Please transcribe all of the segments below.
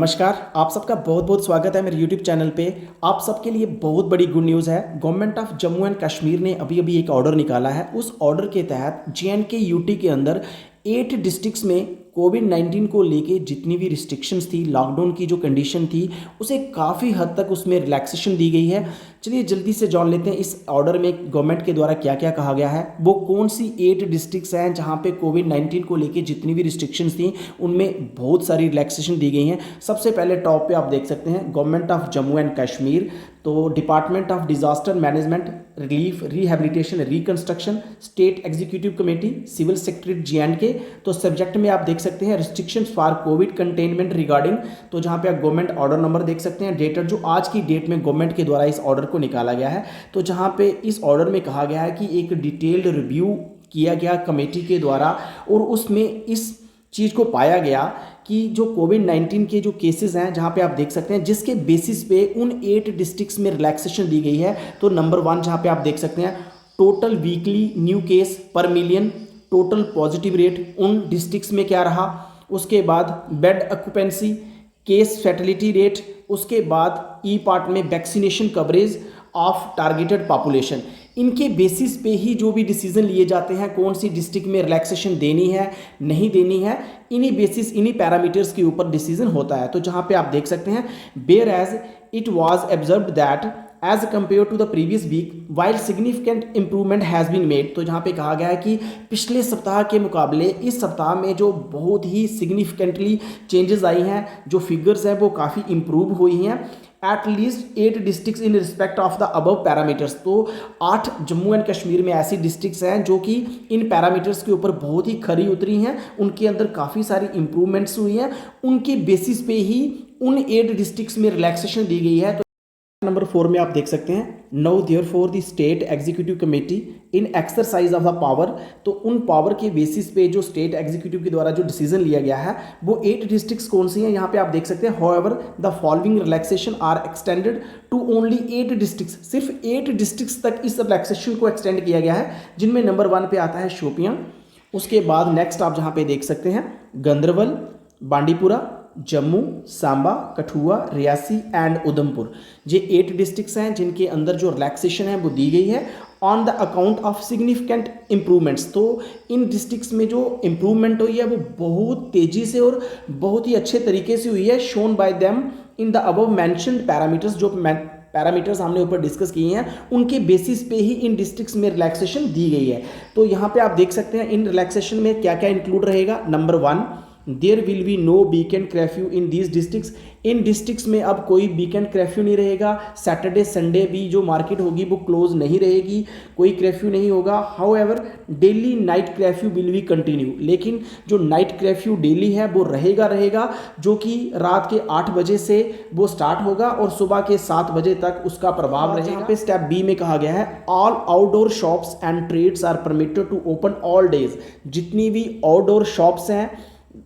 नमस्कार। आप सबका बहुत बहुत स्वागत है मेरे YouTube चैनल पे। आप सबके लिए बहुत बड़ी गुड न्यूज़ है। Government of Jammu and Kashmir ने अभी अभी एक ऑर्डर निकाला है। उस ऑर्डर के तहत JNK यूटी के अंदर 8 डिस्ट्रिक्ट्स में कोविड-19 को लेके जितनी भी रिस्ट्रिक्शंस थी, लॉकडाउन की जो कंडीशन थी, उसे काफ़ी हद तक उसमें रिलैक्सेशन दी गई है। चलिए जल्दी से जान लेते हैं इस ऑर्डर में गवर्नमेंट के द्वारा क्या क्या कहा गया है। वो कौन सी 8 डिस्ट्रिक्ट्स हैं जहां पे कोविड-19 को लेके जितनी भी रिस्ट्रिक्शंस थी उनमें बहुत सारी रिलैक्सेशन दी गई हैं। सबसे पहले टॉप पे आप देख सकते हैं government of Jammu and Kashmir, तो department of disaster management, relief, rehabilitation, reconstruction, state executive committee, civil secretary JNK। तो सब्जेक्ट में आप देख सकते हैं restrictions for covid containment regarding, तो जहां पे आप गवर्नमेंट ऑर्डर नंबर देख सकते हैं, डेटेड जो आज की डेट में गवर्नमेंट के द्वारा इस ऑर्डर को निकाला गया है। तो जहां पे इस ऑर्डर में कहा गया है कि एक डिटेल्ड रिव्यू किया गया कमेटी के द्वारा और उसमें इस चीज़ को पाया गया कि जो कोविड-19 के जो केसेस हैं जहां पे आप देख सकते हैं जिसके बेसिस पे उन 8 डिस्ट्रिक्ट्स में रिलैक्सेशन दी गई है। तो नंबर 1 जहां पे आप देख सकते हैं टोटल वीकली न्यू केस पर मिलियन, टोटल पॉजिटिव रेट उन डिस्ट्रिक्ट्स में क्या रहा, उसके बाद bed occupancy, case fatality rate, उसके बाद ई पार्ट में vaccination coverage of targeted population. इनके बेसिस पे ही जो भी डिसीजन लिए जाते हैं कौन सी डिस्ट्रिक्ट में रिलैक्सेशन देनी है नहीं देनी है, इन्हीं बेसिस इन्हीं पैरामीटर्स के ऊपर डिसीजन होता है। तो जहां पे आप देख सकते हैं whereas it was observed that as compare to the previous week while significant improvement has been made. तो जहाँ पे कहा गया है कि पिछले सप्ताह के मुकाबले इस सप्ताह में जो बहुत ही सिग्निफिकेंटली चेंजेस आई हैं, जो फिगर्स हैं वो काफ़ी इंप्रूव हुई हैं at least 8 districts in respect of the above parameters. तो 8 जम्मू एंड कश्मीर में ऐसी डिस्ट्रिक्ट्स हैं जो कि इन पैरामीटर्स के ऊपर बहुत ही खरी उतरी हैं, उनके अंदर काफ़ी सारी इंप्रूवमेंट्स हुई हैं, उनके बेसिस पे ही उन 8 डिस्ट्रिक्ट्स में रिलैक्सेशन दी गई है। तो नंबर 4 में आप देख सकते हैं now therefore the state executive committee in exercise of the power. तो उन पावर के बेसिस पे जो स्टेट एग्जीक्यूटिव के द्वारा जो डिसीजन लिया गया है वो 8 डिस्ट्रिक्ट्स कौन सी हैं यहाँ पे आप देख सकते हैं। However the following relaxation are extended to only 8 districts. सिर्फ 8 डिस्ट्रिक्ट्स तक इस रिलैक्सेशन को एक्सटेंड किया गया है, जिनमें नंबर 1 पे आता है शोपियां। उसके बाद नेक्स्ट आप जहाँ पे देख सकते हैं गंदरबल, बांडीपुरा, जम्मू, सांबा, कठुआ, रियासी एंड उधमपुर। ये 8 डिस्ट्रिक्ट्स हैं जिनके अंदर जो रिलैक्सेशन है वो दी गई है on the account of significant improvements. तो इन डिस्ट्रिक्ट्स में जो इंप्रूवमेंट हुई है वो बहुत तेजी से और बहुत ही अच्छे तरीके से हुई है, shown by them in the above mentioned parameters. जो पैरामीटर्स हमने ऊपर डिस्कस किए हैं उनके बेसिस पे ही इन डिस्ट्रिक्ट्स में रिलैक्सेशन दी गई है। तो यहाँ पे आप देख सकते हैं इन रिलैक्सेशन में क्या क्या इंक्लूड रहेगा। Number 1, there will be no weekend curfew in these districts. इन डिस्ट्रिक्ट्स में अब कोई वीकेंड कर्फ्यू नहीं रहेगा। सैटरडे संडे भी जो मार्केट होगी वो क्लोज नहीं रहेगी, कोई कर्फ्यू नहीं होगा। However daily night curfew will be continue. लेकिन जो नाइट कर्फ्यू डेली है वो रहेगा, जो कि रात के 8 बजे से वो स्टार्ट होगा और सुबह के 7 बजे तक उसका प्रभाव रहेगा। यहाँ पे स्टेप बी में कहा गया है all outdoor shops and trades are permitted to open all days. जितनी भी आउटडोर शॉप्स हैं,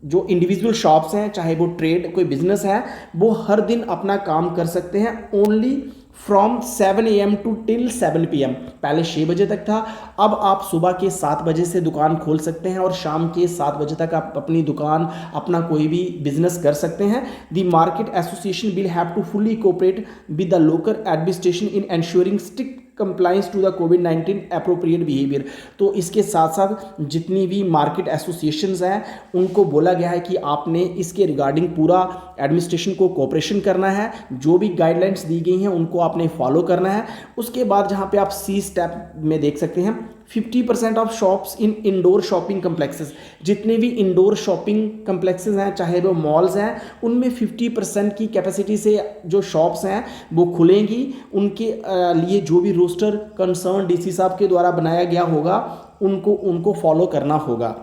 जो इंडिविजुअल शॉप्स हैं, चाहे वो ट्रेड कोई बिजनेस है, वो हर दिन अपना काम कर सकते हैं only from 7 AM to till 7 PM। पहले 6 बजे तक था, अब आप सुबह के 7 बजे से दुकान खोल सकते हैं और शाम के 7 बजे तक आप अपनी दुकान, अपना कोई भी बिजनेस कर सकते हैं। The market association will have to fully cooperate with the local administration in ensuring strict compliance to the कोविड-19 एप्रोप्रिएट बिहेवियर। तो इसके साथ साथ जितनी भी मार्केट एसोसिएशंस हैं उनको बोला गया है कि आपने इसके रिगार्डिंग पूरा एडमिनिस्ट्रेशन को कोऑपरेशन करना है, जो भी गाइडलाइंस दी गई हैं उनको आपने फॉलो करना है। उसके बाद जहां पे आप सी स्टेप में देख सकते हैं 50% of shops in indoor shopping complexes. जितने भी इंडोर शॉपिंग कम्प्लेक्सेस हैं, चाहे वो मॉल्स हैं, उनमें 50% की कैपेसिटी से जो शॉप्स हैं वो खुलेंगी। उनके लिए जो भी रोस्टर कंसर्न DC साहब के द्वारा बनाया गया होगा उनको फॉलो करना होगा।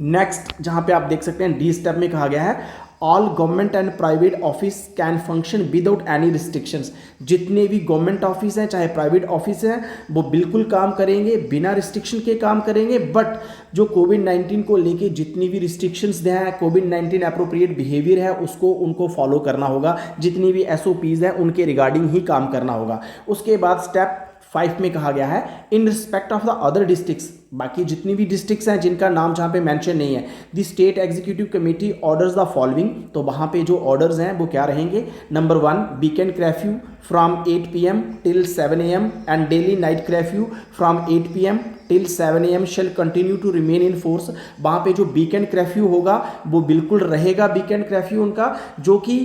नेक्स्ट जहां पे आप देख सकते हैं डी स्टेप में कहा गया है all government and private office can function without any restrictions. जितने भी गवर्नमेंट ऑफिस हैं चाहे प्राइवेट ऑफिस हैं वो बिल्कुल काम करेंगे, बिना रिस्ट्रिक्शन के काम करेंगे। बट जो कोविड-19 को लेके जितनी भी रिस्ट्रिक्शंस हैं, कोविड-19 एप्रोप्रिएट बिहेवियर है उसको उनको फॉलो करना होगा, जितनी भी SOPs हैं उनके रिगार्डिंग ही काम करना होगा। उसके बाद स्टेप 5 में कहा गया है in respect of the other districts, बाकी जितनी भी डिस्ट्रिक्ट्स हैं जिनका नाम जहाँ पे मेंशन नहीं है, the state executive committee orders the following, तो वहाँ पे जो ऑर्डर्स हैं वो क्या रहेंगे। Number 1 weekend curfew from 8 PM till 7 AM and daily night curfew from 8 PM till 7 AM shall continue to remain in force. वहाँ पे जो वीकेंड कर्फ्यू होगा वो बिल्कुल रहेगा, वीकेंड कर्फ्यू उनका, जो कि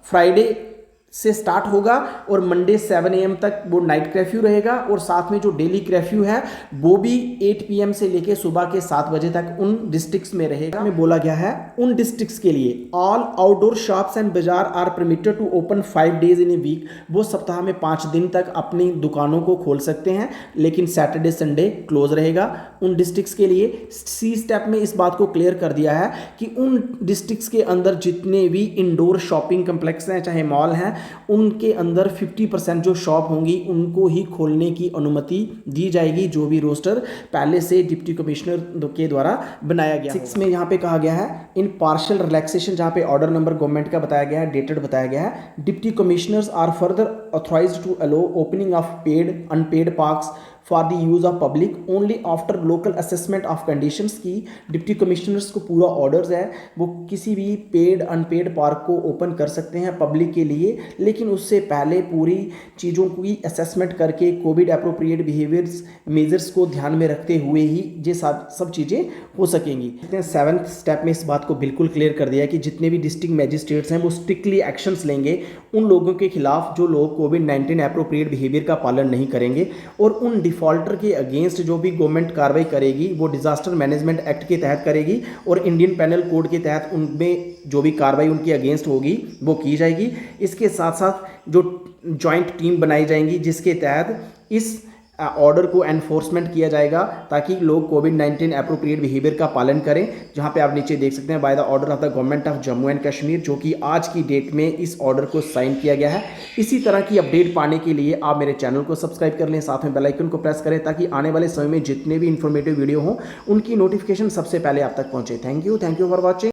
फ्राइडे से स्टार्ट होगा और मंडे 7 AM तक वो नाइट कर्फ्यू रहेगा, और साथ में जो डेली कर्फ्यू है वो भी 8 PM से लेके सुबह के 7 बजे तक उन डिस्ट्रिक्ट्स में रहेगा। में बोला गया है उन डिस्ट्रिक्ट्स के लिए ऑल आउटडोर शॉप्स एंड बाजार are permitted to open 5 days in a week, वो सप्ताह में 5 दिन तक अपनी दुकानों को खोल सकते हैं, लेकिन सैटरडे संडे क्लोज रहेगा उन डिस्ट्रिक्ट्स के लिए। सी स्टेप में इस बात को क्लियर कर दिया है कि उन डिस्ट्रिक्ट्स के अंदर जितने भी इंडोर शॉपिंग कम्प्लेक्स हैं चाहे मॉल हैं, उनके अंदर 50% जो शॉप होंगी उनको ही खोलने की अनुमति दी जाएगी, जो भी रोस्टर पहले से डिप्टी कमिश्नर के द्वारा बनाया गया। 6 में यहाँ पे कहा गया है इन पार्शियल रिलैक्सेशन, जहाँ पे ऑर्डर नंबर गवर्नमेंट का बताया गया है, डेटेड बताया गया है, deputy commissioners are further authorised to allow opening of paid unpaid parks for the use of public only after local assessment of conditions की। डिप्टी कमिश्नर्स को पूरा ऑर्डर्स है, वो किसी भी पेड अनपेड पार्क को ओपन कर सकते हैं पब्लिक के लिए, लेकिन उससे पहले पूरी चीज़ों की असेसमेंट करके कोविड अप्रोप्रिएट बिहेवियर्स मेजर्स को ध्यान में रखते हुए ही ये सब चीज़ें हो सकेंगी। 7th स्टेप में इस बात को बिल्कुल क्लियर कर दिया है कि जितने भी डिस्ट्रिक्ट मैजिस्ट्रेट्स हैं वो स्ट्रिक्टली एक्शंस लेंगे उन लोगों के खिलाफ जो लोग कोविड-19 अप्रोप्रिएट बिहेवियर का पालन नहीं करेंगे, और उन डिफॉल्टर के अगेंस्ट जो भी गवर्नमेंट कार्रवाई करेगी वो डिजास्टर मैनेजमेंट एक्ट के तहत करेगी, और इंडियन पेनल कोड के तहत उनमें जो भी कार्रवाई उनके अगेंस्ट होगी वो की जाएगी। इसके साथ साथ जो जॉइंट टीम बनाई जाएंगी जिसके तहत इस ऑर्डर को एनफोर्समेंट किया जाएगा ताकि लोग कोविड-19 अप्रोप्रिएट बिहेवियर का पालन करें, जहां पे आप नीचे देख सकते हैं by the order of the government of Jammu and Kashmir, जो कि आज की डेट में इस ऑर्डर को साइन किया गया है। इसी तरह की अपडेट पाने के लिए आप मेरे चैनल को सब्सक्राइब कर लें, साथ में बेल आइकन को प्रेस करें ताकि आने वाले समय में जितने भी इंफॉर्मेटिव वीडियो हों उनकी नोटिफिकेशन सबसे पहले आप तक पहुंचे। Thank you for watching.